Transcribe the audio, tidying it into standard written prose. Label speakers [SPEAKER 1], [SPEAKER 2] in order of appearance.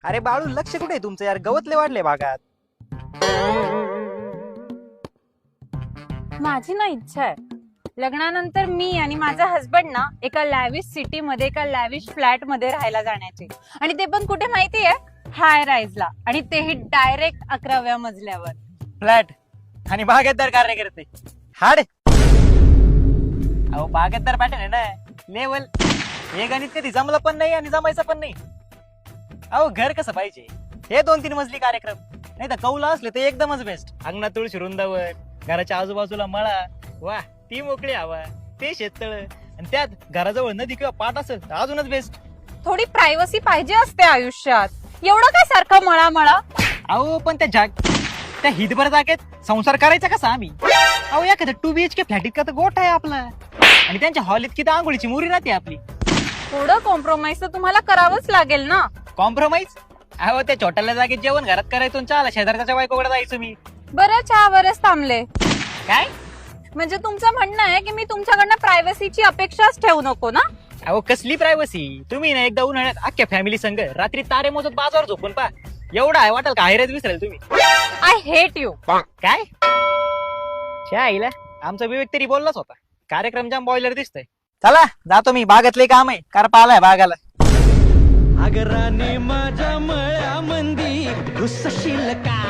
[SPEAKER 1] अरे बाळू, लक्ष कुठे आहे तुमचं यार? गवतले वाढले भागात.
[SPEAKER 2] माझी ना इच्छा आहे लग्नानंतर मी आणि माझा हस्बंड ना एका लॅविश सिटी मध्ये एका लॅविश फ्लॅट मध्ये राहायला जाण्याची. आणि ते पण कुठे माहितीये? हाय राईजला. आणि तेही डायरेक्ट 11व्या मजल्यावर.
[SPEAKER 1] फ्लॅट आणि बागायतदार कार्यकर्ते हाड. अहो बागायतदार पॅटर्न आहे ना, लेवल. हे गणित कधी जमलं पण नाही आणि जमायचं पण नाही. अहो घर कसं पाहिजे? हे 2-3 मजली कार्यक्रम, नाही तर कौला असले ते एकदमच बेस्ट. अंगणात तुळशी रुंदावर, घराच्या आजूबाजूला मळा, वा ती मोकळी हवा, ते शेततळ, आणि त्यात घराजवळ नदी किंवा पाट असेल तर अजूनच बेस्ट.
[SPEAKER 2] थोडी प्रायव्हसी पाहिजे असते आयुष्यात. एवढं काय सारखं मळा.
[SPEAKER 1] अहो पण त्या हितभर जागेत संसार करायचा कसा आम्ही? अहो एखादं 2 BHK फ्लॅट इतका तर गोठा आहे आपला, आणि त्यांच्या हॉल इतकी तर आंघोळीची मुरी राहते आपली.
[SPEAKER 2] थोडं कॉम्प्रोमाइज तर तुम्हाला करावंच लागेल ना.
[SPEAKER 1] कॉम्प्रोमाइज? अहो त्या छोट्याला जागेत जेवण घरात करायचो, चहाला शेजारच्या बायकोकडे जायचो मी.
[SPEAKER 2] बरं चहावरच थांबले.
[SPEAKER 1] काय?
[SPEAKER 2] म्हणजे तुमचं म्हणणं आहे की मी तुमच्याकडनं प्रायव्हसीची अपेक्षाच ठेवू नको ना?
[SPEAKER 1] अहो कसली प्रायव्हसी? तुम्ही ना एकदा उन्हाळ्यात अख्ख्या फॅमिली संग रात्री तारे मोजत बाजावर झोपून पा. एवढा आहे वाटेल का हैरत विसरेल तुम्ही?
[SPEAKER 2] I hate you.
[SPEAKER 1] काय? आईला आमचा विवेक तरी बोललाच होता. कार्यक्रम जाम बॉयलर दिसतोय. चला जातो मी, बागातले काम आहे, करपा आलाय बागाला.
[SPEAKER 3] आगराने माझ्या मळ्यामंदी घुसशील काय?